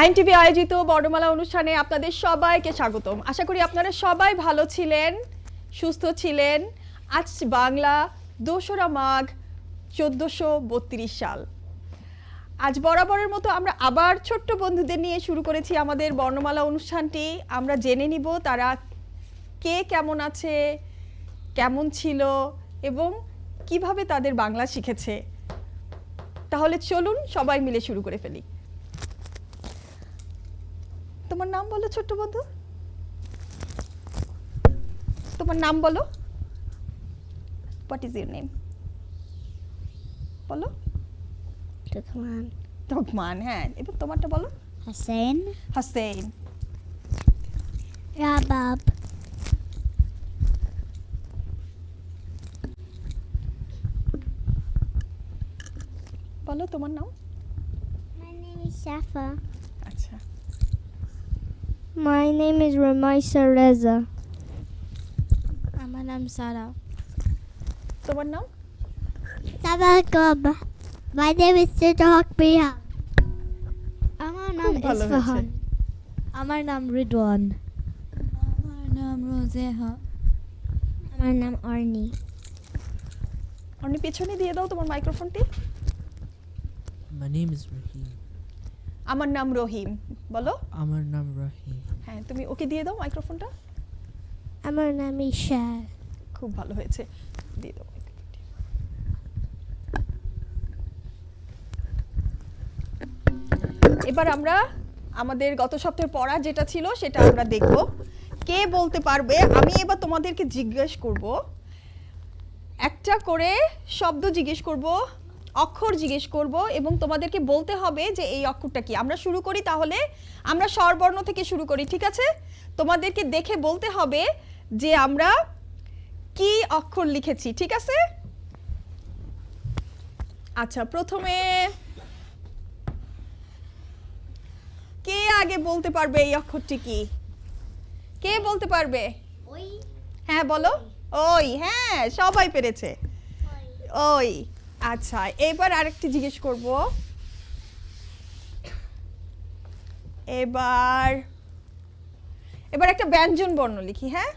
আইএনটিভি আয়োজিত বর্ণমালা অনুষ্ঠানে আপনাদের সবাইকে স্বাগতম। আশা করি আপনারা সবাই ভালো ছিলেন, সুস্থ ছিলেন। আজ বাংলা ২রা মাঘ ১৪৩২ সাল। আজ বরাবরের মতো আমরা আবার ছোট্ট বন্ধুদের নিয়ে শুরু করেছি আমাদের বর্ণমালা অনুষ্ঠানটি। আমরা জেনে নিব তারা কে কেমন আছে, কেমন ছিল এবং কিভাবে তাদের বাংলা শিখেছে। তাহলে চলুন সবাই মিলে শুরু করে ফেলি। তোমার নাম বলো ছোট্ট বন্ধু, তোমার নাম বলো। What is your name? বলো। Tukman. তোকমান। হ্যাঁ, এবার তোমারটা বলো। Hussein. হাসেন। Rabab. বলো তোমার নাম। My name is Shafa. আচ্ছা, My name is Ramaisa Reza. আমার নাম সারা। তোমার নাম। Sabakum. My name is Sidhak Priya. আমার নাম খুব ভালো হয়েছে। ইসফাহান। আমার নাম রিদওয়ান। আমার নাম রোজেহা। আমার নাম অর্নি। অন্য পেছনে দিয়ে দাও তোমার মাইক্রোফোনটি। My name is Rahim. আমার নাম রহিম। বলো। আমার নাম Rahim. হ্যাঁ, তুমি ওকে দিয়ে দাও মাইক্রোফোনটা। আমার নাম ইশাল। খুব ভালো হয়েছে, দিয়ে দাও মাইক্রোফোনটি। এবার আমরা আমাদের গত সপ্তাহের পড়া যেটা ছিল সেটা আমরা দেখব। কে বলতে পারবে? আমি এবার তোমাদেরকে জিজ্ঞেস করব, একটা করে শব্দ জিজ্ঞেস করব, অক্ষর জিজ্ঞেস করব এবং তোমাদেরকে বলতে হবে যে এই অক্ষরটা কি। আমরা শুরু করি, তাহলে আমরা স্বরবর্ণ থেকে শুরু করি, ঠিক আছে? তোমাদেরকে দেখে বলতে হবে যে আমরা কি অক্ষর লিখেছি, ঠিক আছে? আচ্ছা, প্রথমে কে আগে বলতে পারবে এই অক্ষরটি কি? কে বলতে পারবে? ওই হ্যাঁ বলো। ওই। হ্যাঁ, সবাই পেরেছে। ওই। আচ্ছা, এবার আরেকটি জিজ্ঞেস করব। এবার একটা ব্যঞ্জন বর্ণ লিখি। হ্যাঁ,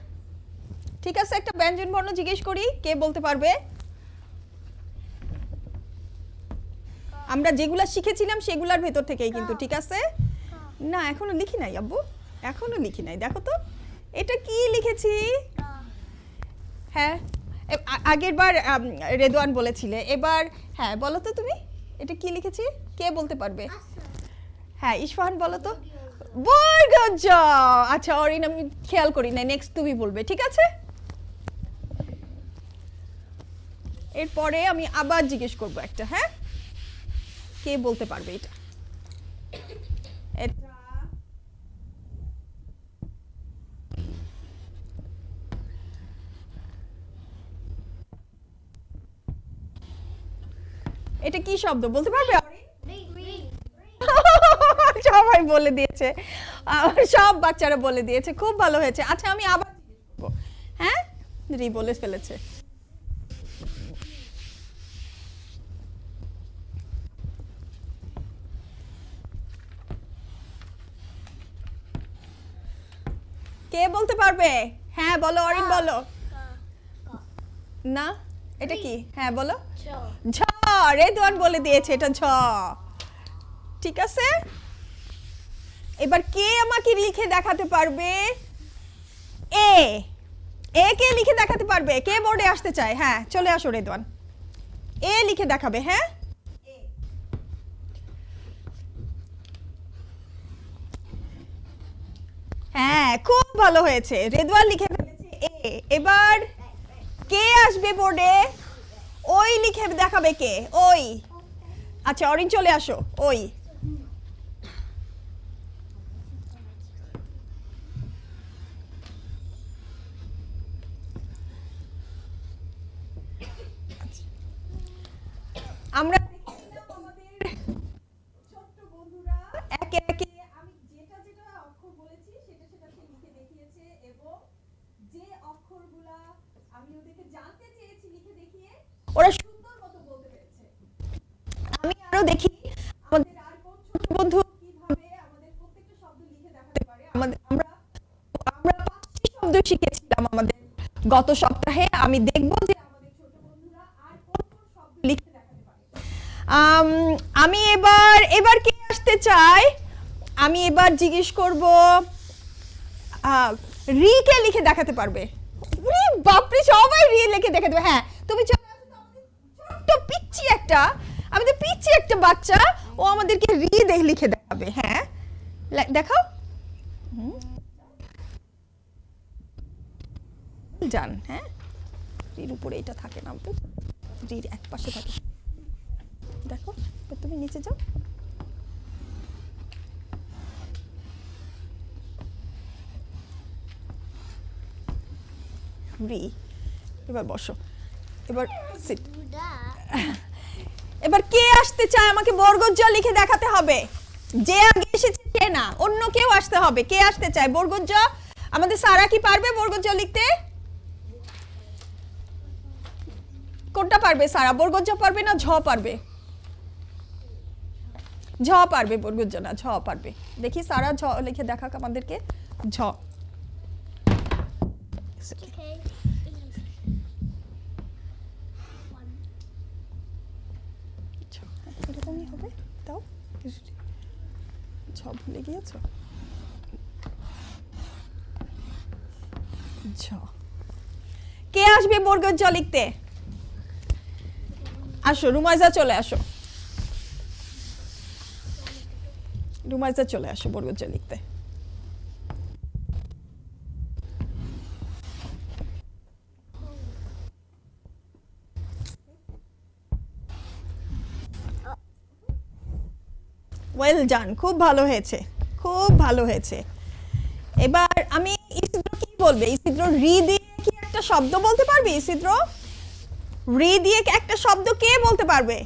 ঠিক আছে, একটা ব্যঞ্জন বর্ণ জিজ্ঞেস করি, কে বলতে পারবে? আমরা যেগুলা শিখেছিলাম সেগুলার ভেতর থেকেই কিন্তু, ঠিক আছে? না, এখনো লিখি নাই আব্বু, এখনো লিখি নাই। দেখো তো এটা কি লিখেছি। হ্যাঁ, আগের বার রেদওয়ান বলেছিলে, এবার হ্যাঁ বলো তো তুমি এটা কি লিখেছি, কে বলতে পারবে? হ্যাঁ, ইসফাহান বলো তো। বরগজ। আচ্ছা অরিন, আমি খেয়াল করি না, নেক্সট তুমি বলবে, ঠিক আছে? এরপরে আমি আবার জিজ্ঞেস করব একটা। হ্যাঁ, কে বলতে পারবে এটা? এটা এটা কি শব্দ বলতে পারবে? সবাই বলে দিয়েছে, সব বাচ্চারা বলে দিয়েছে, খুব ভালো হয়েছে। আচ্ছা, আমি আবার জিজ্ঞেস করব। হ্যাঁ, রি বলে ফেলেছে। কে বলতে পারবে? হ্যাঁ বলো অরিন, বলো। না, এটা কি? হ্যাঁ বলো। ঝ। রেদওয়ান বলে দিয়েছে এটা ঝ, ঠিক আছে? এবার কে আমাকে লিখে দেখাতে পারবে? এ। এ কে লিখে দেখাতে পারবে? কে বোর্ডে আসতে চায়? হ্যাঁ, চলে আসো রেদওয়ান, এ লিখে দেখাবে। হ্যাঁ, হ্যাঁ, খুব ভালো হয়েছে, রেদওয়ান লিখে ফেলেছে এ। এবার কে আসবে বোর্ডে? ওই লিখে দেখাবে কে? ওই। আচ্ছা অরিন, চলে আসো। ওই। আমরা দেখেছিলাম আমাদের ছোট্ট বন্ধুরা একে একে আমি যেটা যেটা অক্ষর বলেছি সেটা সেটা সে লিখে দেখিয়েছে এবং যে অক্ষরগুলা আমি ওদেরকে জানতে চেয়েছি লিখে দেখিয়ে ওরা সুন্দর মতো বলতে পেরেছে। আমি আরো দেখি আমাদের আর কোন ছোট বন্ধু কিভাবে আমাদের গত সপ্তাহে আমি দেখব যে আমাদের ছোট বন্ধুরা আর কোন কোন শব্দ লিখে দেখাতে পারে। আমি এবার কে আসতে চাই? আমি এবার জিজ্ঞেস করব রি কে লিখে দেখাতে পারবে? রি বাপরে, সবাই রি লিখে দেখাতে পারবে। হ্যাঁ, তুমি চলে আসো তো, আমাদের ছোট্ট পিচ্চি একটা বাচ্চা, ও আমাদেরকে রি লিখে দেখাবে। হ্যাঁ, দেখাও। জান, হ্যাঁ, রির উপরে এটা থাকে না, রির এক পাশে থাকে। দেখো, তুমি নিচে যাও। রি, এবার বসো, এবার সিট। এবার কে আসতে চায়? আমাকে বর্গজ লিখে দেখাতে হবে। যে আগে এসেছে সে না, অন্য কেউ আসতে হবে। কে আসতে চায় বর্গজ? আমাদের সারা কি পারবে বর্গজ লিখতে? কোনটা পারবে সারা? বর্গজ পারবে না ঝ পারবে? ঝ পারবে, বর্গজ না, ঝ পারবে। দেখি সারা ঝ লিখে দেখাক আমাদেরকে। ঝ। এরকমই হবে। তাও ঝ ভুলে গিয়েছো? ঝ। কে আসবে বর্গজ লিখতে? আসো রুমাইজা, চলে আসো। রুমাইজা চলে আসো বর্গজ লিখতে। ওয়েল ডান, খুব ভালো হয়েছে, খুব ভালো হয়েছে। এবার আমি ইসিদ্র কি বলবে? ইসিদ্র রি দিয়ে কি একটা শব্দ বলতে পারবে? ইসিদ্র রি দিয়ে একটা শব্দ কে বলতে পারবে?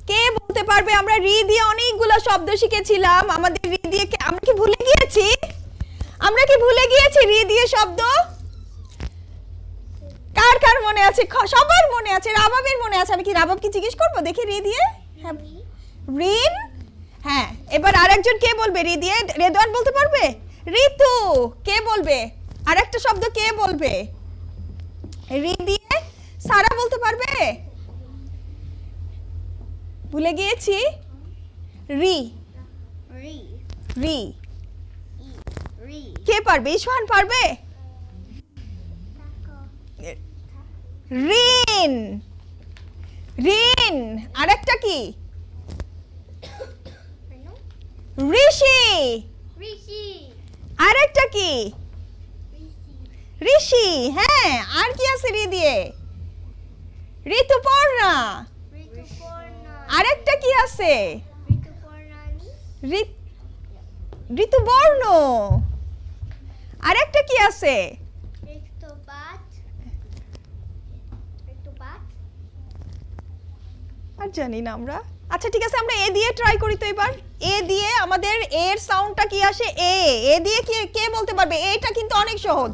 কে বলতে পারবে? আমরা রি দিয়ে অনেকগুলো শব্দ শিখেছিলাম। আমাদের রি দিয়ে আমরা কি ভুলে গিয়েছি? আমরা কি ভুলে গিয়েছি রি দিয়ে শব্দ? কার কার মনে আছে? সবার মনে আছে, রাবাবের মনে আছে। আমি কি রাবাবকে জিজ্ঞেস করব দেখি রি দিয়ে? হ্যাঁ, রিন। হ্যাঁ, এবার আরেকজন কে বলবে রি দিয়ে? রেদওয়ান বলতে পারবে? ঋতু। কে বলবে? আরেকটা শব্দ কে বলবে রি দিয়ে? সারা বলতে পারবে? ভুলে গিয়েছি। রি, রি, কে পারবে? ইসওয়ান পারবে? রিন, রিন। আরেকটা কি? ঋষি। আরেকটা কি? ঋষি। হ্যাঁ, আর কি আছে রি দিয়ে? ঋতুপর্ণা। আরেকটা কি আছে? ঋতুবর্ণ। আরেকটা কি আছে? আর জানি না আমরা। আচ্ছা ঠিক আছে, আমরা এ দিয়ে ট্রাই করি তো এবার। এ দিয়ে আমাদের এর সাউন্ডটা কি আসে? এ। এ দিয়ে কি কে বলতে পারবে? এটা কিন্তু অনেক সহজ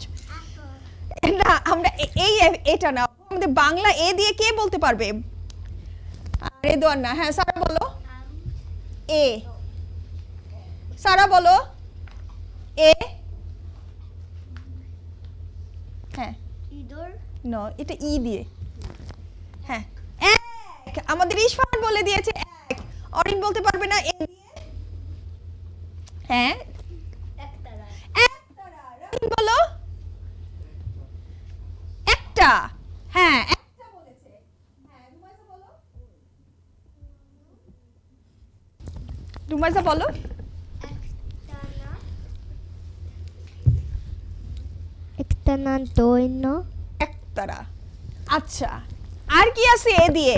না। আমরা এটা না, আমাদের বাংলা এ দিয়ে কে বলতে পারবে? রেদওয়ান না। হ্যাঁ, সারা বলো। এ। সারা বলো। এ। হ্যাঁ, নো, এটা ই দিয়ে। হ্যাঁ, এক। আমাদের ইসফান বলে দিয়েছে এক। অরিন বলতে পারবে না এ দিয়ে? হ্যাঁ, একতারা। রহিম বলো। একটা। হ্যাঁ, একটা বলেছে। হ্যাঁ, রুমাইসা বলো। রুমাইসা বলো। একটানা, দৈন্য। একতারা। আচ্ছা, আর কি আছে এ দিয়ে?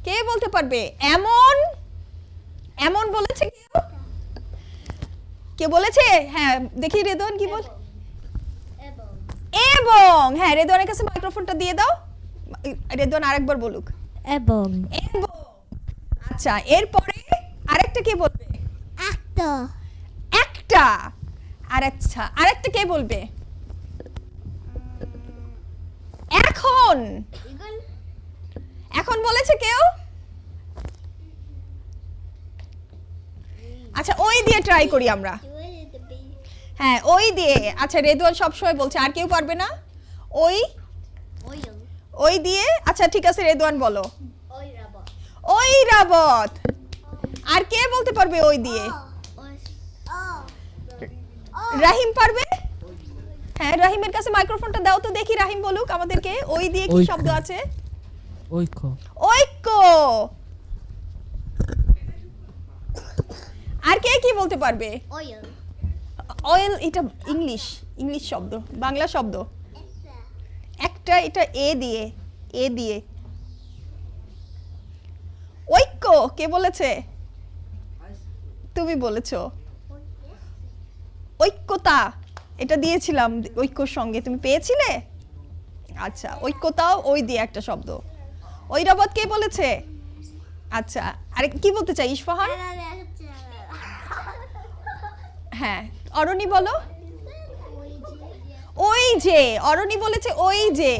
কে বলতে পারবে? এমন। এমন বলেছে কেউ? কে বলেছে? হ্যাঁ, দেখি রেদওয়ান কি বল। এবং। হ্যাঁ, রেদওয়ানের কাছে মাইক্রোফোনটা দিয়ে দাও। রেদওয়ান আরেকবার বলুক। এবং। এবং। আচ্ছা, এরপরে আরেকটা কে বলবে? একটা। একটা। আচ্ছা, আরেকটা কে বলবে? এখন। এখন বলেছে কেউ? আচ্ছা, ওই দিয়ে ট্রাই করি আমরা। হ্যাঁ ওই দিয়ে, আচ্ছা রেদওয়ান সবসময় বলছে, আর কেউ পারবে না? ওই Oil. ওই দিয়ে, আচ্ছা ঠিক আছে রেদওয়ান বলো। Oil rubber. ওই রাবত। আর কে বলতে পারবে ওই দিয়ে? রাহিম পারবে? হ্যাঁ রাহিমের কাছে মাইক্রোফোনটা দাও তো দেখি, রাহিম বলুক আমাদেরকে ওই দিয়ে কি ঐক্য। শব্দ আছে? Oiko. ঐক্য। আর কে কি বলতে পারবে? Oil. অয়েল, এটা ইংলিশ, ইংলিশ শব্দ, বাংলা শব্দ। একটা এটা এ দিয়ে, এ দিয়ে। ঐক্য কে বলেছে? তুমি বলেছো। ঐক্যতা এটা দিয়েছিলাম ঐক্যর সঙ্গে, তুমি পেয়েছিলে? আচ্ছা ঐক্যতাও ওই দিয়ে একটা শব্দ। ঐরাবত কে বলেছে? আচ্ছা আরে কি বলতে চাই ইসফাহান? হ্যাঁ অরণি বলো। ওই যে, অরণি বলেছে ওই যে,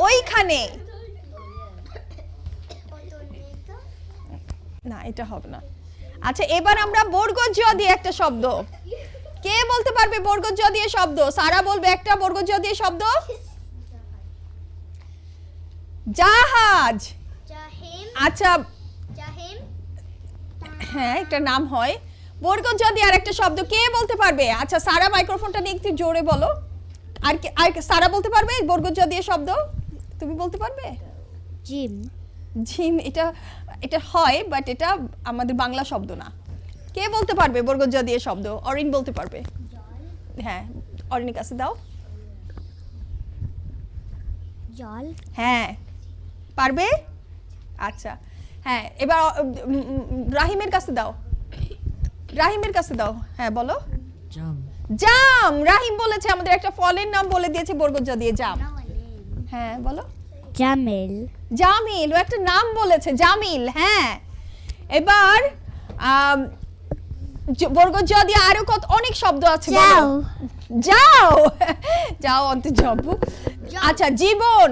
ওইখানে। না এটা হবে না। আচ্ছা এবার আমরা বর্গজ দিয়ে একটা শব্দ, কে বলতে পারবে বর্গজ দিয়ে শব্দ? সারা বলবে একটা বর্গজ দিয়ে শব্দ। জাহাজ। Jahim. আচ্ছা Jahim. হ্যাঁ একটা নাম হয় বর্গজ দিয়ে আর একটা শব্দ, কে বলতে পারবে? আচ্ছা সারা মাইক্রোফোনটা নিয়ে একটু জোরে বলো। আর সারা বলতে পারবে বর্গজ দিয়ে শব্দ? তুমি বলতে পারবে? Jim. ঝিম, এটা এটা হয় বাট এটা আমাদের বাংলা শব্দ না। কে বলতে পারবে বর্গজ দিয়ে শব্দ? অরিন বলতে পারবে। হ্যাঁ অরিনের কাছে দাও। Jal. হ্যাঁ পারবে। আচ্ছা হ্যাঁ এবার রাহিমের কাছে দাও, রাহিমের কাছে দাও। হ্যাঁ বলো। Jam. জাম। রাহিম বলেছে আমাদের একটা ফলের নাম বলে দিয়েছে বর্গজ দিয়ে, জাম। হ্যাঁ বলো। Jamil. জামিল, ও একটা নাম বলেছে জামিল। হ্যাঁ এবার বর্গজ দিয়ে আরো কত অনেক শব্দ আছে বলো। Jao. যাও যাও অন্ত জব। আচ্ছা জীবন,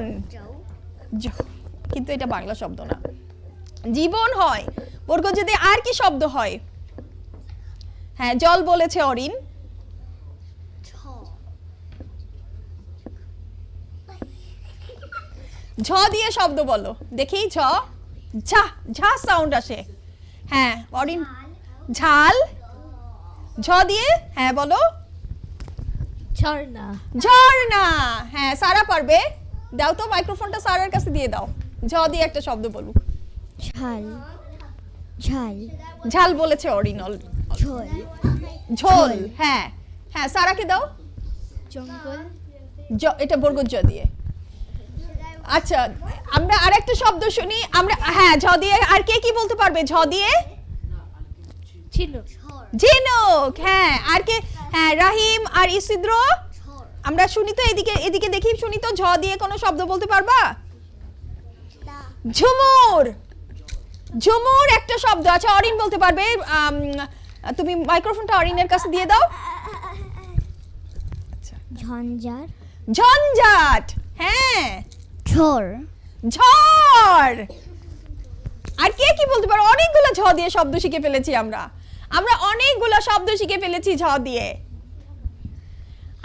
কিন্তু এটা বাংলা শব্দ না। জীবন হয় বর্গজ দিয়ে, আর কি শব্দ হয়? হ্যাঁ জল বলেছে অরিন। ঝ দিয়ে শব্দ বলো দেখি। ঝ, ঝা, ঝা সাউন্ড আসে। হ্যাঁ অরিন। ঝাল। ঝ দিয়ে হ্যাঁ বলো। Chorna. ঝর্ণা। হ্যাঁ সারা পারবে, দাও তো মাইক্রোফোনটা সারার কাছে দিয়ে দাও। ঝ দিয়ে একটা শব্দ বলুক। Chal. Chal. ঝাল বলেছে অরিনল। Chol. ঝোল। হ্যাঁ হ্যাঁ সারাকে দাও। Jungle. এটা বর্গজ দিয়ে। আচ্ছা আমরা আরেকটা শব্দ শুনি আমরা। হ্যাঁ ঝ দিয়ে আর কে কি বলতে পারবে? ঝ দিয়ে Chinook. ঝিনুক। হ্যাঁ আর কে? হ্যাঁ রাহিম আর ইসিদ্র। আমরা শুনি তো, এদিকে এদিকে দেখি শুনি তো, ঝ দিয়ে কোনো শব্দ বলতে পারবা? ঝুমুর। ঝুমুর একটা শব্দ। আচ্ছা অরিন বলতে পারবে। তুমি মাইক্রোফোনটা অরিনের কাছে দিয়ে দাও। Jhanjar. ঝঞ্ঝাট। হ্যাঁ Chor. ঝড়। আর কে কি বলতে পারো? অনেকগুলো ঝ দিয়ে শব্দ শিখে ফেলেছি আমরা, আমরা অনেকগুলো শব্দ শিখে ফেলেছি ঝ দিয়ে।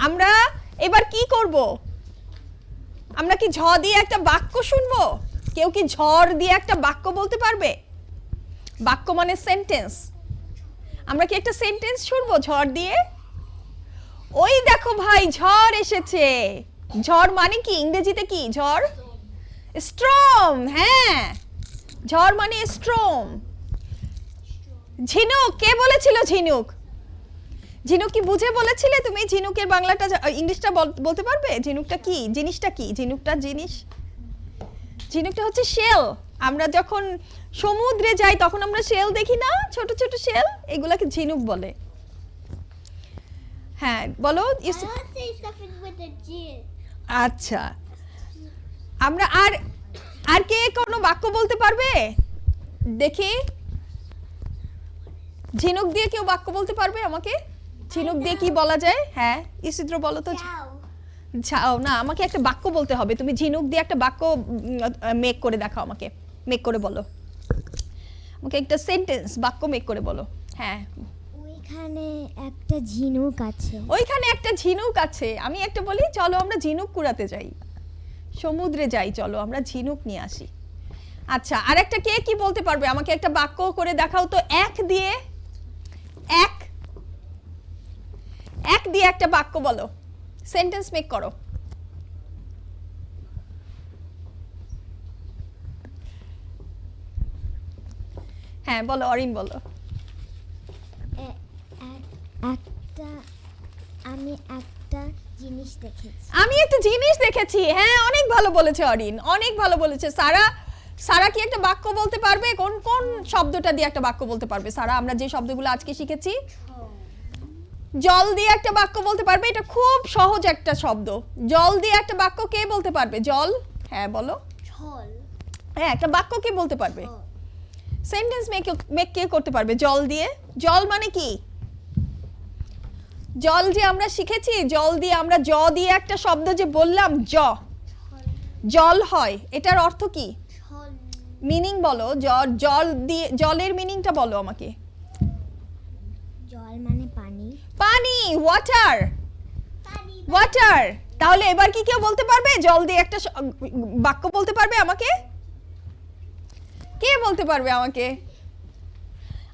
আমরা এবার কি করব? আমরা কি ঝ দিয়ে একটা বাক্য শুনবো? কেউ কি ঝড় দিয়ে একটা বাক্য বলতে পারবে? বাক্য মানে সেন্টেন্স। আমরা কি একটা সেন্টেন্স শুনবো ঝড় দিয়ে? ওই দেখো ভাই ঝড় এসেছে। ঝড় মানে কি ইংরেজিতে? কি ঝড়? স্ট্রম। হ্যাঁ ঝড় মানে স্ট্রম। ঝিনুক, কে বলেছিল ঝিনুক? ঝিনুক কি বুঝে বলেছিলে তুমি? ঝিনুকের বাংলাটা ইংলিশটা বলতে পারবে? ঝিনুকটা কি জিনিসটা? কি ঝিনুকটা জিনিস? ঝিনুকটা হচ্ছে শেল। আমরা যখন সমুদ্রে যাই তখন আমরা শেল দেখি না, ছোট ছোট শেল, এগুলাকে ঝিনুক বলে। হ্যাঁ বলো। say something with a G. আচ্ছা আমরা আর আর কে কোনো বাক্য বলতে পারবে দেখি? ঝিনুক দিয়ে কেউ বাক্য বলতে পারবে আমাকে? ঝিনুক দিয়ে কি বলা যায়? হ্যাঁ ইসিদ্র বলো তো। যাও না, আমাকে একটা বাক্য বলতে হবে। তুমি ঝিনুক দিয়ে একটা বাক্য মেক করে দেখাও আমাকে। মেক করে বলো আমাকে একটা সেন্টেন্স, বাক্য মেক করে বলো। হ্যাঁ We ওইখানে একটা ঝিনুক আছে। ওইখানে একটা ঝিনুক আছে। আমি একটা বলি, চলো আমরা ঝিনুক কুড়াতে যাই, সমুদ্রে যাই, চলো আমরা ঝিনুক নিয়ে আসি। আচ্ছা, আর একটা কে কি বলতে পারবে? আমাকে একটা বাক্য করে দেখাও তো, এক দিয়ে একটা বাক্য বলো, সেন্টেন্স মেক করো। হ্যাঁ বলো, অরিন বলো। একটা আমি একটা জিনিস দেখেছি। আমি একটা জিনিস দেখেছি। হ্যাঁ, অনেক ভালো বলেছে অরিন, অনেক ভালো বলেছে। সারা কি একটা বাক্য বলতে পারবে? কোন কোন শব্দটা দিয়ে একটা বাক্য বলতে পারবে সারা? আমরা যে শব্দগুলো আজকে শিখেছি, জল দিয়ে একটা বাক্য বলতে পারবে। এটা খুব সহজ একটা শব্দ। জল দিয়ে একটা বাক্য কে বলতে পারবে? জল, হ্যাঁ বলো। জল। হ্যাঁ, একটা বাক্য কে বলতে পারবে? সেন্টেন্স মেক কে করতে পারবে জল দিয়ে? জল মানে কি? জল যে আমরা শিখেছি, জল দিয়ে আমরা জ দিয়ে একটা শব্দ যে বললাম, জল হয়, এটার অর্থ কি? মিনিং বলো। জল দিয়ে, জলের মিনিংটা বলো আমাকে। জল মানে পানি। পানি, ওয়াটার, ওয়াটার। তাহলে এবার কি কেউ বলতে পারবে জল দিয়ে একটা বাক্য বলতে পারবে আমাকে? কে বলতে পারবে আমাকে?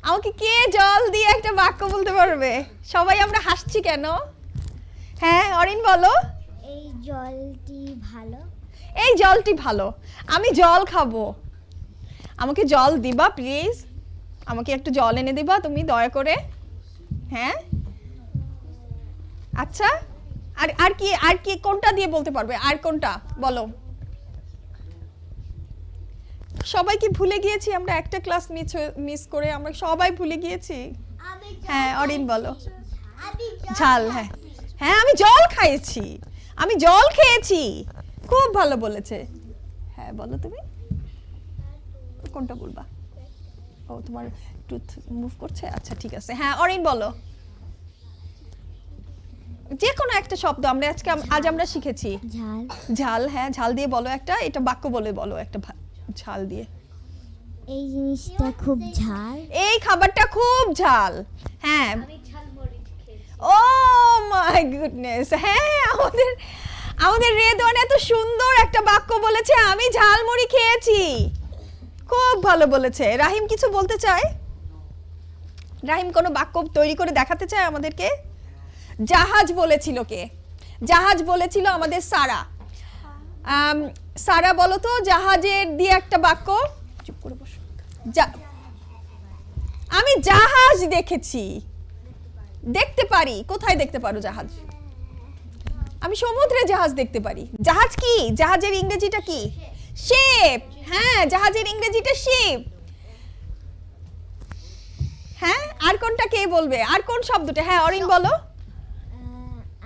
আমাকে কে জল দিয়ে একটা বাক্য বলতে পারবে? সবাই আমরা হাসছি কেন? হ্যাঁ অরিন বলো। এই জলটি ভালো। এই জলটি ভালো। আমি জল খাবো। আমাকে জল দিবা প্লিজ? আমাকে একটু জল এনে দিবা তুমি দয়া করে? হ্যাঁ, আচ্ছা। আর কি কোনটা দিয়ে বলতে পারবে? আর কোনটা বলো? সবাই কি ভুলে গিয়েছি আমরা? একটা ক্লাস মিস করে আমরা সবাই ভুলে গিয়েছি। হ্যাঁ অরিন বলো। ঝাল, হ্যাঁ হ্যাঁ, আমি জল খাইছি, আমি জল খেয়েছি। খুব ভালো বলেছে। হ্যাঁ বলো তুমি কোনটা বলবা? ও তোমার টুথ মুভ করছে, আচ্ছা ঠিক আছে। হ্যাঁ অরিন বলো। যে কোনো একটা শব্দ আজ আমরা শিখেছি। ঝাল। ঝাল, হ্যাঁ ঝাল দিয়ে বলো একটা, এটা বাক্য বলে বলো একটা ঝাল দিয়ে। এই জিনিসটা খুব ঝাল। এই খাবারটা খুব ঝাল। হ্যাঁ, ও মাই গুডনেস। হ্যাঁ, আমাদের রেদওয়ান এত সুন্দর একটা বাক্য বলেছে, আমি ঝালমুড়ি খেয়েছি। খুব ভালো বলেছে। রাহিম কিছু বলতে চায়? রাহিম কোনো বাক্য তৈরি করে দেখাতে চায় আমাদেরকে? জাহাজ বলেছিল কে? জাহাজ বলেছিল আমাদের সারা। সারা বলো তো জাহাজের দিয়ে একটা বাক্য। চুপ করে বসো। আমি জাহাজ দেখেছি। দেখতে পারি? কোথায় দেখতে পারো জাহাজ? আমি সমুদ্রে জাহাজ দেখতে পারি। জাহাজ কি? জাহাজের ইংরেজিটা কি? শিপ। হ্যাঁ, জাহাজের ইংরেজিটা শিপ। হ্যাঁ, আর কোনটা কে বলবে? আর কোন শব্দটা? হ্যাঁ অরিন বলো।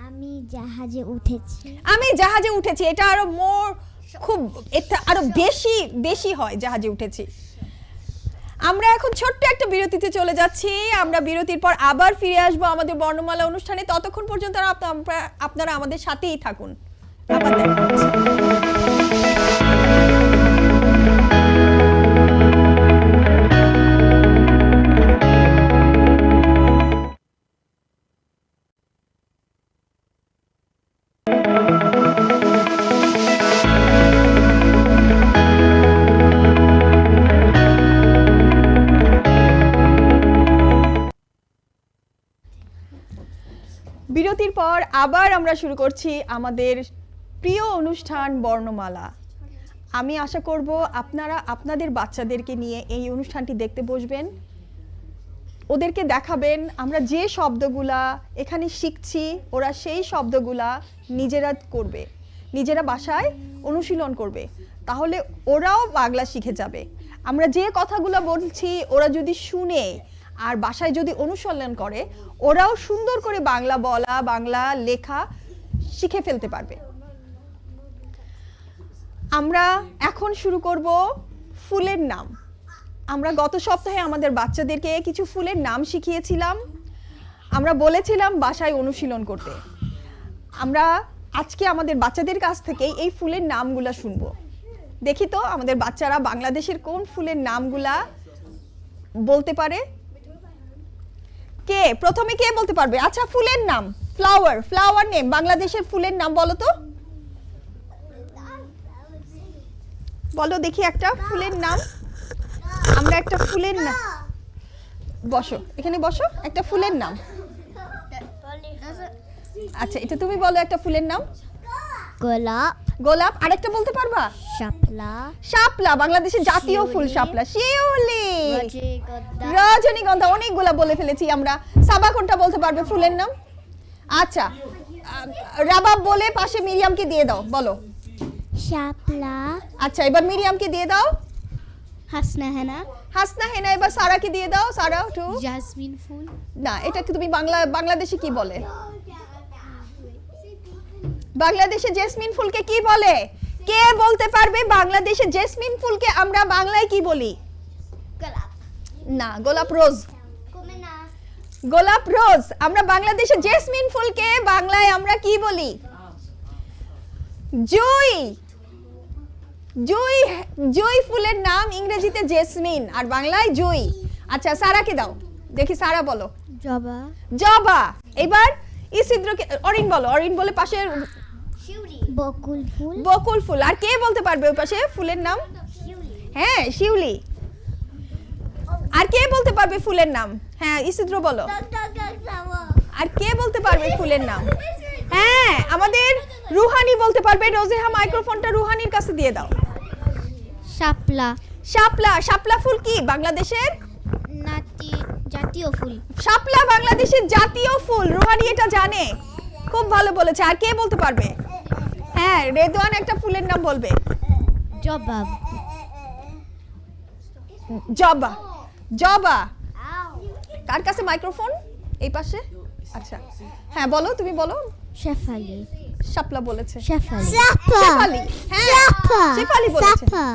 আমি জাহাজে উঠেছি। আমি জাহাজে উঠেছি। এটা আরো এটা আরো বেশি হয়, জাহাজে উঠেছি। আমরা এখন ছোট্ট একটা বিরতিতে চলে যাচ্ছি। আমরা বিরতির পর আবার ফিরে আসবো আমাদের বর্ণমালা অনুষ্ঠানে। ততক্ষণ পর্যন্ত আপনারা আমাদের সাথেই থাকুন। আবার দেখা হচ্ছে। বিরতির পর আবার আমরা শুরু করছি আমাদের প্রিয় অনুষ্ঠান বর্ণমালা। আমি আশা করব আপনারা আপনাদের বাচ্চাদেরকে নিয়ে এই অনুষ্ঠানটি দেখতে বসবেন, ওদেরকে দেখাবেন আমরা যে শব্দগুলা এখানে শিখছি ওরা সেই শব্দগুলা নিজেরা করবে, নিজেরা বাসায় অনুশীলন করবে, তাহলে ওরাও বাংলা শিখে যাবে। আমরা যে কথাগুলো বলছি ওরা যদি শুনে আর বাসায় যদি অনুশীলন করে, ওরাও সুন্দর করে বাংলা বলা, বাংলা লেখা শিখে ফেলতে পারবে। আমরা এখন শুরু করব ফুলের নাম। আমরা গত সপ্তাহে আমাদের বাচ্চাদেরকে কিছু ফুলের নাম শিখিয়েছিলাম। আমরা বলেছিলাম বাসায় অনুশীলন করতে। আমরা আজকে আমাদের বাচ্চাদের কাছ থেকে এই ফুলের নামগুলা শুনবো। দেখি তো আমাদের বাচ্চারা বাংলাদেশের কোন ফুলের নামগুলা বলতে পারে। কে প্রথমে কে বলতে পারবে? আচ্ছা ফুলের নাম, ফ্লাওয়ার নেম, বাংলাদেশের ফুলের নাম বলো তো, বলো দেখি একটা ফুলের নাম। আমরা একটা ফুলের নাম, বসো এখানে বসো, একটা ফুলের নাম। আচ্ছা এটা তুমি বলো একটা ফুলের নাম। গোলাপ, গোলাপ। আরেকটা বলতে পারবা? শাপলা, শাপলা, বাংলাদেশের জাতীয় ফুল শাপলা। শিউলি, রজনীগন্ধা, রজনীগন্ধা। অনেকগুলা বলে ফেলেছি আমরা। সাবা কোনটা বলতে পারবে ফুলের নাম? আচ্ছা রাবাব বলে পাশে মিরিয়ামকে দিয়ে দাও, বলো। শাপলা, আচ্ছা এবার মিরিয়ামকে দিয়ে দাও। হাসনা হেনা, হাসনা হেনা। এবার সারাকে দিয়ে দাও, সারা টু। জাসমিন ফুল, না এটাকে তুমি বাংলাদেশে কি বলে? বাংলাদেশে জেসমিন ফুলকে কি বলে? কে বলতে পারবে বাংলাদেশে জেসমিন ফুলকে আমরা বাংলায় কি বলি? গোলাপ, না গোলাপ রোজ। গোলাপ রোজ। আমরা বাংলাদেশে জেসমিন ফুলকে বাংলায় আমরা কি বলি? জুই। জুই, জুই ফুলের নাম ইংরেজিতে জেসমিন আর বাংলায় জুই। আচ্ছা সারাকে দাও, দেখি সারা বলো। জবা, জবা। এবার ইসিদ্রকে, অরিন বলো। অরিন বলে পাশে বকুল ফুল, বকুল ফুল। আর কে বলতে পারবে ওই পাশে ফুলের নাম? হ্যাঁ শিউলি। আর কে বলতে পারবে ফুলের নাম? হ্যাঁ ইসিদ্র বলো। আর কে বলতে পারবে ফুলের নাম? হ্যাঁ আমাদের রুহানি বলতে পারবে। রোজেহা মাইক্রোফোনটা রুহানির কাছে দিয়ে দাও। শাপলা, শাপলা। শাপলা ফুল কি বাংলাদেশের জাতীয় ফুল, শাপলা বাংলাদেশের জাতীয় ফুল। রুহানি এটা জানে, খুব ভালো বলেছে। আর কে বলতে পারবে? হ্যাঁ রেদওয়ান একটা ফুলের নাম বলবে। জবাব, জবা। জবা। কার কাছে মাইক্রোফোন? এই পাশে। আচ্ছা হ্যাঁ বলো, তুমি বলো। শেফালি, শাপলা বলেছে। শেফালি, শেফালি। হ্যাঁ শেফালি বলেছে। সাফা,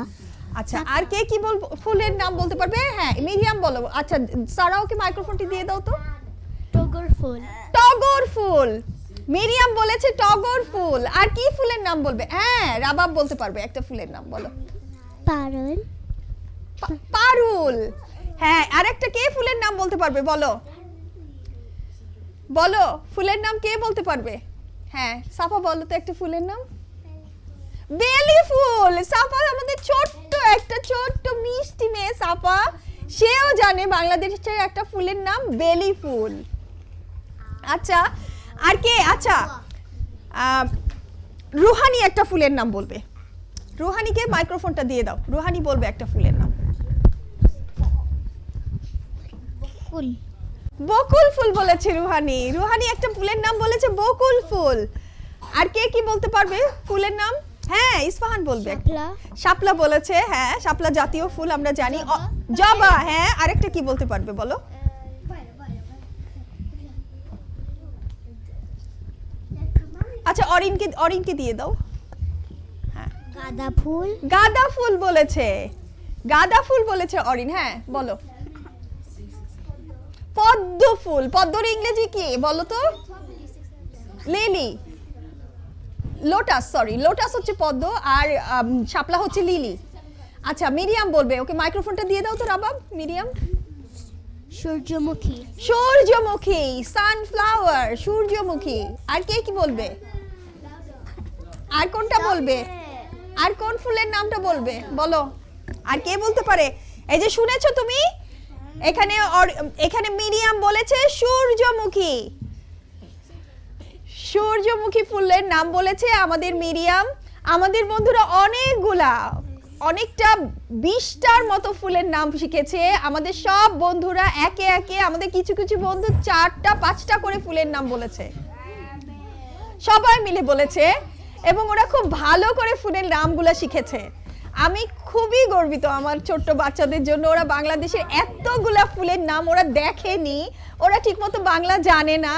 আচ্ছা আর কে কি বলবো ফুলের নাম বলতে পারবে? হ্যাঁ মিরিয়াম বলো। আচ্ছা সারাওকে মাইক্রোফোনটি দিয়ে দাও তো। টগর ফুল, টগর ফুল। মিরিয়াম বলেছে টগর ফুল। আর কি ফুলের নাম বলবে? হ্যাঁ রাবাব বলতে পারবে একটা ফুলের নাম, বলো। পারুল, পারুল। হ্যাঁ আরেকটা কে ফুলের নাম বলতে পারবে? বলো বলো ফুলের নাম কে বলতে পারবে? হ্যাঁ সাফা বলো তো একটা ফুলের নাম। বেলি ফুল। সাফা আমাদের ছোট্ট মিষ্টি মেয়ে সাফা, সেও জানে বাংলাদেশের একটা ফুলের নাম বেলি ফুল। আচ্ছা আর কে? আচ্ছা রুহানি একটা ফুলের নাম বলবে। রুহানিকে মাইক্রোফোনটা দিয়ে দাও। রুহানি বলবে একটা ফুলের নাম। ফুল, বকুল ফুল বলেছে রুহানি। রুহানি একটা ফুলের নাম বলেছে বকুল ফুল। আর কে কি বলতে পারবে ফুলের নাম? হ্যাঁ ইসফাহান বলবে। শাপলা, শাপলা বলেছে। হ্যাঁ শাপলা জাতীয় ফুল আমরা জানি। জবা। হ্যাঁ আরেকটা কি বলতে পারবে বলো? আচ্ছা অরিনকে দিয়ে দাও। হ্যাঁ গাঁদা ফুল, গাঁদা ফুল বলেছে। গাঁদা ফুল বলেছে অরিন। হ্যাঁ বলো। পদ্ম ফুল। পদ্মর ইংরেজি কি বলো তো? লিলি। লোটাস, সরি লোটাস হচ্ছে পদ্ম আর শাপলা হচ্ছে লিলি। আচ্ছা মিরিয়াম বলবে। ওকে মাইক্রোফোনটা দিয়ে দাও তো রাবাব। মিরিয়াম। সূর্যমুখী, সূর্যমুখী। সানফ্লাওয়ার, সূর্যমুখী। আর কে কি বলবে? আর কোনটা বলবে? আর কোন ফুলের নামটা বলবে বলো? আর কে বলতে পারে? এই যে শুনেছো তুমি, এখানে মিরিয়াম বলেছে সূর্যমুখী। সূর্যমুখী ফুলের নাম বলেছে আমাদের মিরিয়াম। আমাদের বন্ধুরা অনেকটা 20টার মতো ফুলের নাম শিখেছে। আমাদের সব বন্ধুরা একে একে, আমাদের কিছু কিছু বন্ধু 4টা 5টা করে ফুলের নাম বলেছে, সবাই মিলে বলেছে এবং ওরা খুব ভালো করে ফুলের নামগুলো শিখেছে। আমি খুবই গর্বিত আমার ছোট্ট বাচ্চাদের জন্য। ওরা বাংলাদেশের এতগুলা ফুলের নাম ওরা দেখেনি, ওরা ঠিকমতো বাংলা জানে না,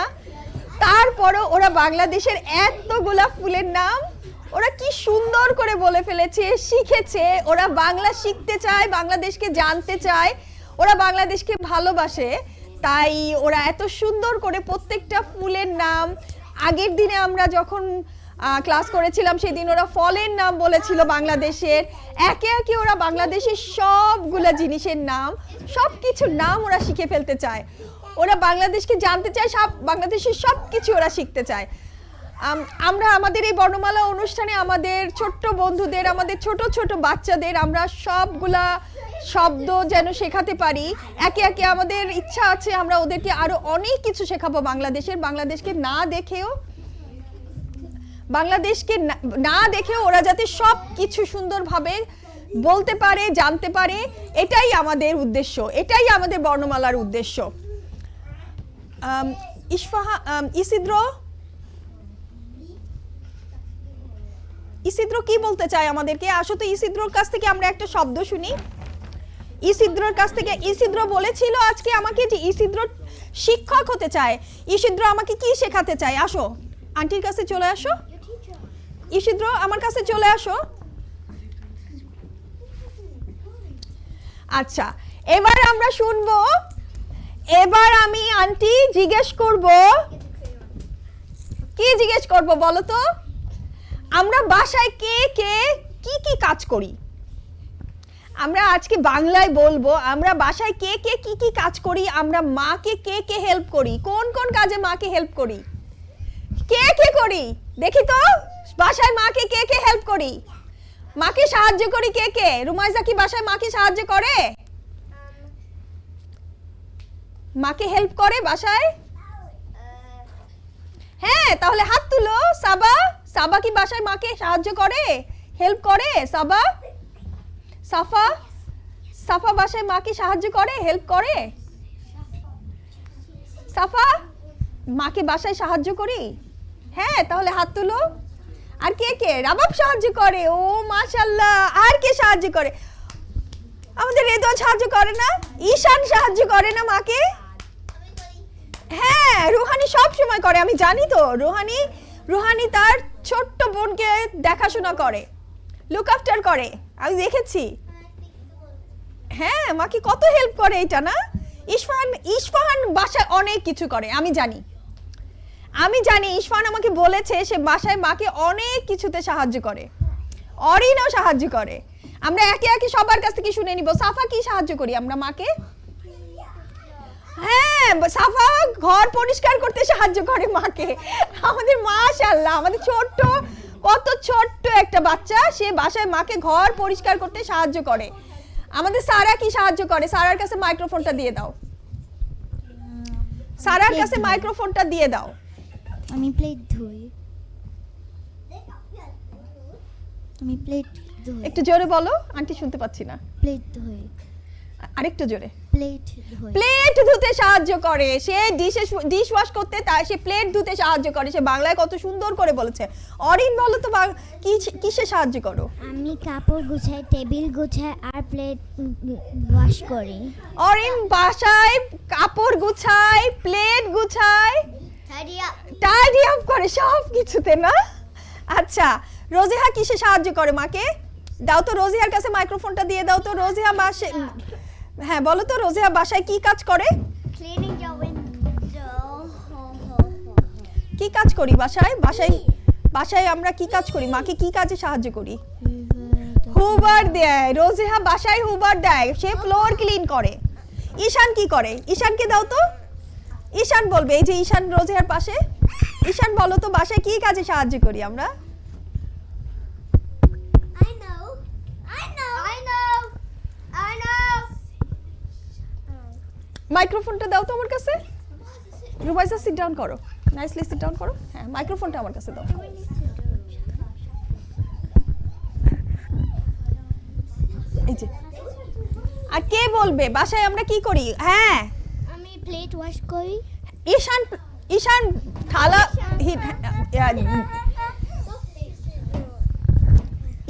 তারপরও ওরা বাংলাদেশের এতগুলা ফুলের নাম ওরা কি সুন্দর করে বলে ফেলেছে, শিখেছে। ওরা বাংলা শিখতে চায়, বাংলাদেশকে জানতে চায়, ওরা বাংলাদেশকে ভালোবাসে। তাই ওরা এত সুন্দর করে প্রত্যেকটা ফুলের নাম, আগের দিনে আমরা যখন ক্লাস করেছিলাম সেদিন ওরা ফলের নাম বলেছিল বাংলাদেশের। একে একে ওরা বাংলাদেশের সবগুলা জিনিসের নাম, সব কিছুর নাম ওরা শিখে ফেলতে চায়। ওরা বাংলাদেশকে জানতে চায়, বাংলাদেশের সব কিছু ওরা শিখতে চায়। আমরা আমাদের এই বর্ণমালা অনুষ্ঠানে আমাদের ছোট্ট বন্ধুদের, আমাদের ছোট ছোট বাচ্চাদের আমরা সবগুলা শব্দ যেন শেখাতে পারি। একে একে আমাদের ইচ্ছা আছে আমরা ওদেরকে আরো অনেক কিছু শেখাবো বাংলাদেশকে না দেখেও ওরা যাতে সব কিছু সুন্দরভাবে বলতে পারে, জানতে পারে। এটাই আমাদের উদ্দেশ্য, এটাই আমাদের বর্ণমালার উদ্দেশ্য। ইসিদ্র কি বলতে চায় আমাদেরকে? আসো তো ইসিদ্রর কাছ থেকে আমরা একটা শব্দ শুনি। ইসিদ্রর কাছ থেকে, ইসিদ্র বলেছিল আজকে আমাকে যে ইসিদ্র শিক্ষক হতে চায়। ইসিদ্র আমাকে কি শেখাতে চায়? আসো আন্টির কাছে চলে আসো। ইসিদ্র আমার কাছে চলে আসো। আচ্ছা, এবার আমরা শুনবো। এবার আমি আন্টি জিজ্ঞেস করব, কি জিজ্ঞেস করব বলো তো? আমরা বাসায় কে কে কি কি কাজ করি? আমরা আজকে বাংলায় বলবো আমরা বাসায় কে কে কি কি কাজ করি, আমরা মাকে কে কে হেল্প করি, কোন কোন কাজে মাকে হেল্প করি, কে কে করি দেখি তো। বাসায় মাকে কে কে হেল্প করি, মাকে সাহায্য করি কে কে? রুমাইজা কি বাসায় মাকে সাহায্য করে? মাকে হেল্প করে বাসায়? হ্যাঁ, তাহলে হাত তুলো। সাবা কি বাসায় মাকে সাহায্য করে, হেল্প করে? সাফা বাসায় মাকে সাহায্য করে, হেল্প করে? সাফা, মাকে বাসায় সাহায্য করি? হ্যাঁ, তাহলে হাত তুলো। আর কে কে? রাবাব সাহায্য করে। ও মাশাআল্লাহ। আর কে সাহায্য করে? আমাদের রেদওয়ান সাহায্য করে না? ঈশান সাহায্য করে না মাকে? হ্যাঁ, রুহানি সব সময় করে, আমি জানি তো। রুহানি তার ছোট্ট বোনকে দেখাশোনা করে, লুক আফটার করে, আমি দেখেছি। হ্যাঁ, মাকে কত হেল্প করে, এটা না? ইসফাহান বাসায় অনেক কিছু করে, আমি জানি। ইসফাহান আমাকে বলেছে সে বাসায় মাকে অনেক কিছুতে সাহায্য করে, অরিনও সাহায্য করে। আমরা একে একে সবার কাছ থেকে শুনে নিব। সাফা কি সাহায্য করি আমরা মাকে? হ্যাঁ, সাফা ঘর পরিষ্কার করতে সাহায্য করে মাকে। আমাদের মাশাআল্লাহ, আমাদের কত ছোট্ট একটা বাচ্চা, সে বাসায় মাকে ঘর পরিষ্কার করতে সাহায্য করে। আমাদের সারা কি সাহায্য করে? সারার কাছে মাইক্রোফোনটা দিয়ে দাও। সারার কাছে মাইক্রোফোনটা দিয়ে দাও। আমি প্লেট ধুই। একটু জোরে বলো, আন্টি শুনতে পাচ্ছি না। প্লেট ধুই। আরেকটু জোরে। প্লেট ধুতে সাহায্য করে। সে ডিশ ওয়াশ করতে, সে প্লেট ধুতে সাহায্য করে। সে বাংলায় কত সুন্দর করে বলেছে। অরিন বলো তো কিসে সাহায্য করো? আমি কাপড় গুছাই, টেবিল গুছাই আর প্লেট ওয়াশ করি। অরিন বাসায় কাপড় গুছায়, প্লেট গুছায়, টাইডি আপ করে সব কিছুতে, না? আচ্ছা, রোজিহা কিসে সাহায্য করে মাকে? দাও তো, রোজিহার কাছে মাইক্রোফোনটা দিয়ে দাও তো। রোজিহা বাসায়, হ্যাঁ বলো তো, রোজিহা বাসায় কি কাজ করে? Cleaning your window. কি কাজ করি বাসায় আমরা কি কাজ করি? মাকে কি কাজে সাহায্য করি? হুবার দেয়। রোজিহা বাসায় হুবার দেয়, সে ফ্লোর ক্লিন করে। ঈশান কি করে? ঈশানকে দাও তো। ঈশান বলবে, এই যে ঈশান রোজিহার পাশে। ঈশান বলো তো বাসায় কি কাজে সাহায্য করি আমরা? I know. মাইক্রোফোনটা দাও তো আমার কাছে। রুবাইসা সিট ডাউন করো, নাইসলি সিট ডাউন করো। হ্যাঁ, মাইক্রোফোনটা আমার কাছে দাও। এই যে, আর কে বলবে বাসায় আমরা কি করি? হ্যাঁ, আমি প্লেট ওয়াশ করি। ঈশান থালা,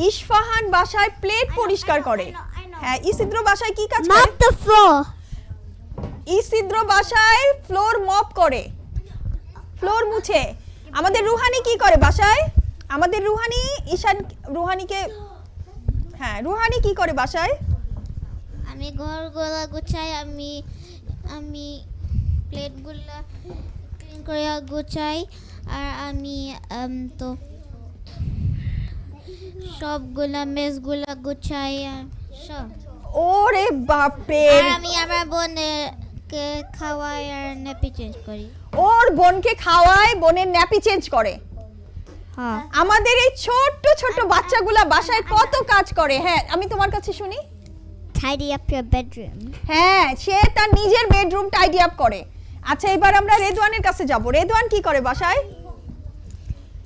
ইসফাহান বাসায় প্লেট পরিষ্কার করে। হ্যাঁ, ইসিদ্র বাসায় কি কাজ করে? Mop the floor. ইসিদ্র বাসায় ফ্লোর মপ করে, ফ্লোর মুছে। আমাদের রুহানি কি করে বাসায়? আমাদের রুহানিকে, হ্যাঁ, রুহানি কি করে বাসায়? আমি ঘরগুলা গুছাই, আমি প্লেটগুলা ক্লিন করে গুছাই, আর আমি তো সবগুলা মেসগুলা গুছাই, আর সব। ওরে বাপরে। আর আমি আমার বোনের বোনকে খাওয়াই আর নেপি চেঞ্জ করি। ওর বোনকে খাওয়ায়, বোনের ন্যাপি চেঞ্জ করে। হ্যাঁ, আমাদের এই ছোট্ট ছোট্ট বাচ্চাগুলা বাসায় কত কাজ করে। হ্যাঁ, আমি তোমার কাছে শুনি। tidy up your bedroom. হ্যাঁ, সে তার নিজের বেডরুম টাইডি আপ করে। আচ্ছা, এবার আমরা রেদওয়ানের কাছে যাব। রেদওয়ান কি করে বাসায়?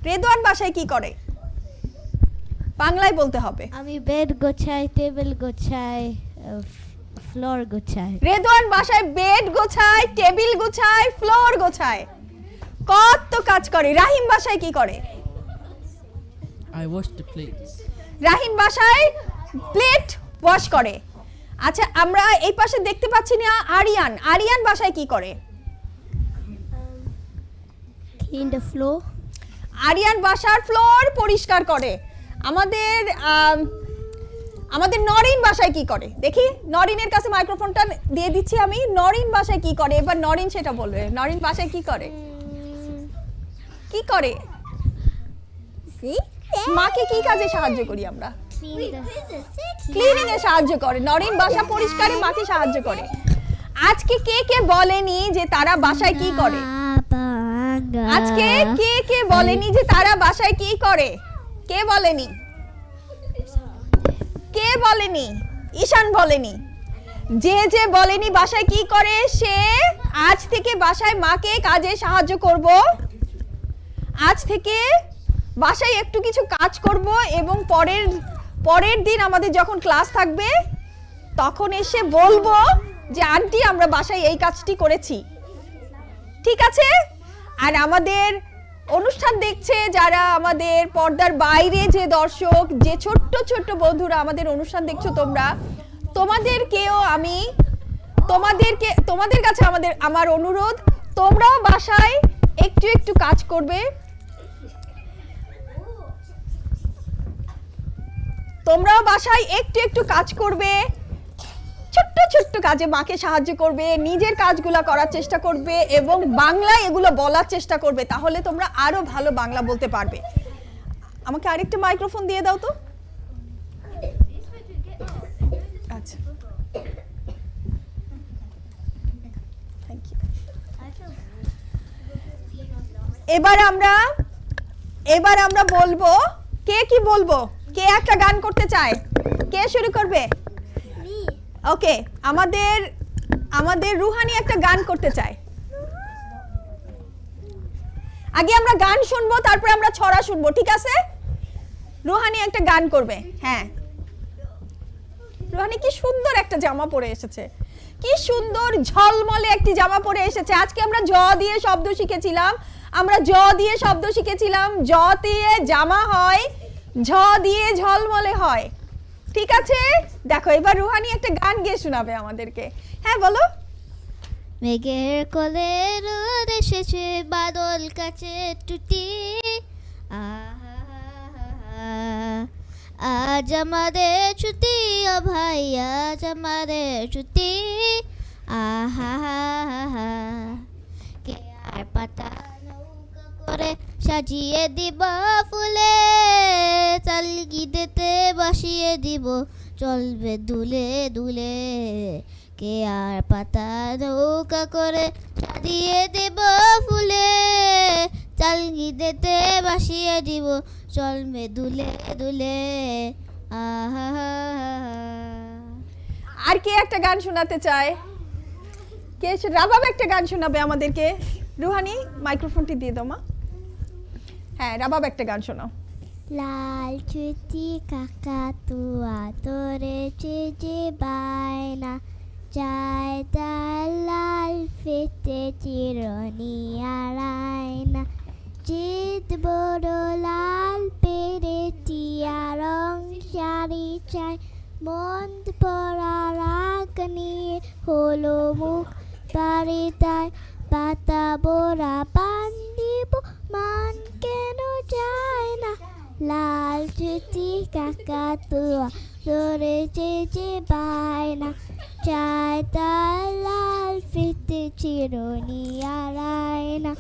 রেদওয়ান বাসায় কি করে? বাংলায় বলতে হবে। আমি বেড গোছাই, টেবিল গোছাই, ফ্লোর গোছাই। রেদওয়ান বাসায় বেড গোছায়, টেবিল গোছায়, ফ্লোর গোছায়, কত কাজ করে। রাহিম বাসায় কি করে? I wash the plates. রাহিম বাসায় প্লেট ওয়াশ করে। আচ্ছা, আমরা এই পাশে দেখতে পাচ্ছি না আরিয়ান। আরিয়ান বাসায় কি করে? Clean the floor. আরিয়ান বাসার ফ্লোর পরিষ্কার করে। আমাদের আমাদের নরিন বাসায় কি করে? দেখি, নরিনের কাছে মাইক্রোফোনটা দিয়ে দিচ্ছি আমি। নরিন বাসায় কি করে? এবার নরিন সেটা বলবে। নরিন বাসায় কি করে? কি করে? মাকে কি কাজে সাহায্য করি আমরা? ক্লিনিং এ সাহায্য করে। নরিন বাসা পরিষ্কারে মাকে সাহায্য করে। আজকে কে কে বলেনি যে তারা বাসায় কি করে? আজকে কে কে বলেনি যে তারা বাসায় কি করে? কে বলেনি? কে বলেনি? ঈশান বলেনি। যে যে বলেনি বাসায় কি করে, সে আজ থেকে বাসায় মাকে কাজে সাহায্য করব। আজ থেকে বাসায় একটু কিছু কাজ করব এবং পরের দিন আমাদের যখন ক্লাস থাকবে তখন এসে বলবো যে আন্টি আমরা বাসায় এই কাজটি করেছি। ঠিক আছে? আর আমাদের অনুষ্ঠান দেখছে যারা, আমাদের পর্দার বাইরে যে দর্শক, যে ছোট্ট ছোট্ট বন্ধুরা আমাদের অনুষ্ঠান দেখছো তোমরা, তোমাদের কাছে আমার অনুরোধ, তোমরাও বাসায় একটু একটু কাজ করবে। তোমরাও বাসায় একটু একটু কাজ করবে, ছোট্ট ছোট্ট কাজে মাকে সাহায্য করবে, নিজের কাজগুলো করার চেষ্টা করবে এবং বাংলায় এগুলো বলার চেষ্টা করবে। তাহলে তোমরা আরো ভালো বাংলা বলতে পারবে। আমাকে আরেকটা মাইক্রোফোন দিয়ে দাও তো। আচ্ছা, থ্যাংক ইউ। এবার আমরা বলবো, কে কি বলবো? কে একটা গান করতে চায়? কে শুরু করবে? ওকে, আমাদের রুহানি একটা গান করতে চায়। আগে আমরা গান শুনবো, তারপর আমরা ছড়া শুনবো, ঠিক আছে? রুহানি একটা গান করবে। হ্যাঁ, রুহানি কি সুন্দর একটা জামা পরে এসেছে, কি সুন্দর ঝলমলে একটি জামা পরে এসেছে। আজকে আমরা জ দিয়ে শব্দ শিখেছিলাম, জ দিয়ে জামা হয়, ঝ দিয়ে ঝলমলে হয়। ঠিক আছে, দেখো এবার রুহানি একটা গান গেয়ে শোনাবে আমাদেরকে। হ্যাঁ, বলো। মেঘের কোলে রোদ এসেছে, বাদল কাছে টুটি, আজ আমাদের ছুটি, ও ভাই আজ আমাদের ছুটি, আহা কে আর পাতা নৌকা করে সাজিয়ে দিব ফুলে, চালকি দিতে বাসিয়ে দিব, চলবে দুলে দুলে, কে আর পাতা নৌকা করে সাজিয়ে দেব ফুলে, চালকি দিতে বাসিয়ে দিব, চলবে দুলে দুলে, আহা। আর কে একটা গান শোনাতে চায়? কে? রাবাব একটা গান শোনাবে আমাদেরকে। রুহানি, মাইক্রোফোনটি দিয়ে দাও মা। হ্যাঁ, রাবাব একটা গান শোনাও। লাল চুটি কাকাতুয়া ধরেছে যে বায়না, চায় তার লাল ফেটে চিরনি আড়ায়না, চিত বড় লাল পেরে টিয়া রং শাড়ি চাই, মন্দ পরা রাগ নিয়ে হলো মুখ পারে তাই, পাতা বোরা পান দিব মান কেন যায় না, লাল চুটি কাকাতুয়া ধরেছে যে বায়না, চায় তার লাল ফিতে চিরনি আড়ায়না,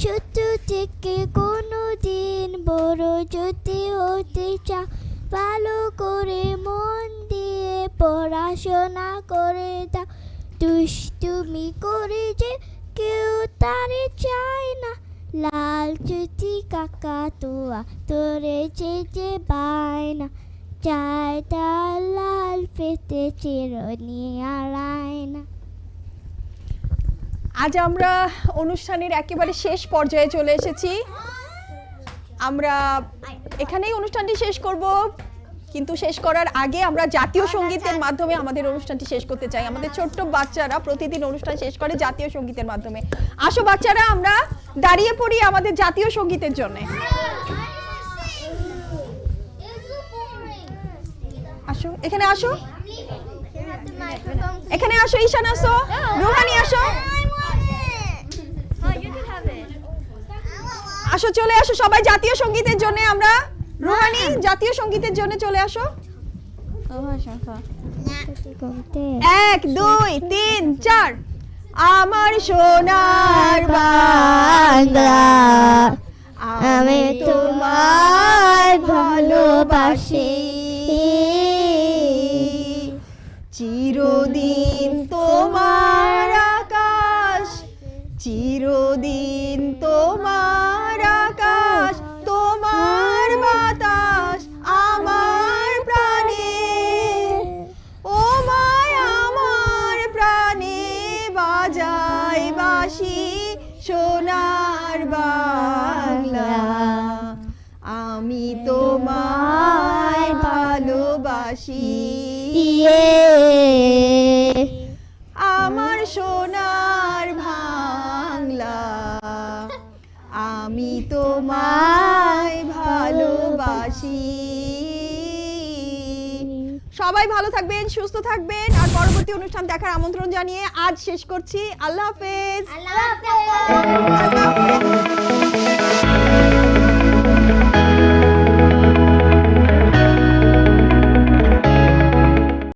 ছোট থেকে কোনো দিন বড় যদি হতে চাও, ভালো করে মন দিয়ে পড়াশোনা করে দাও, দুষ্টুমি করে যে কেউ তারে চায় না, লাল চুটি কাকাতুয়া তোরে যে বায়না, চায় তার লাল পেতে চিরনি আড়ায় না। আজ আমরা অনুষ্ঠানের একেবারে শেষ পর্যায়ে চলে এসেছি। আমরা এখানেই অনুষ্ঠানটি শেষ করব, কিন্তু শেষ করার আগে আমরা জাতীয় সঙ্গীতের মাধ্যমে আমাদের অনুষ্ঠানটি শেষ করতে চাই। আমাদের ছোট্ট বাচ্চারা প্রতিদিন অনুষ্ঠান শেষ করে জাতীয় সঙ্গীতের মাধ্যমে। আসো বাচ্চারা, আমরা দাঁড়িয়ে পড়ি আমাদের জাতীয় সঙ্গীতের জন্য। আসো, এখানে আসো, এখানে আসো, ঈশান আসো, রুহানি আসো, আসো চলে আসো সবাই জাতীয় সঙ্গীতের জন্য। আমরা রুহানি জাতীয় সঙ্গীতের জন্য চলে আসো। 1 2 3 4। আমার সোনার বাংলা, আমি তোমায় ভালোবাসি, চিরদিন তোমার আকাশ, চিরদিন তোমার আকাশ, তোমার বাতাস আমার প্রাণে, ও মায় আমার প্রাণে বাজায় বাঁশি সোনার বাংলা, আমি তোমায় ভালোবাসি, আমার সোনার বাংলা, আমি তোমায় ভালোবাসি। সবাই ভালো থাকবেন, সুস্থ থাকবেন, আর পরবর্তী অনুষ্ঠান দেখার আমন্ত্রণ জানিয়ে আজ শেষ করছি। আল্লাহ হাফেজ। আল্লাহ হাফেজ। আল্লাহ হাফেজ।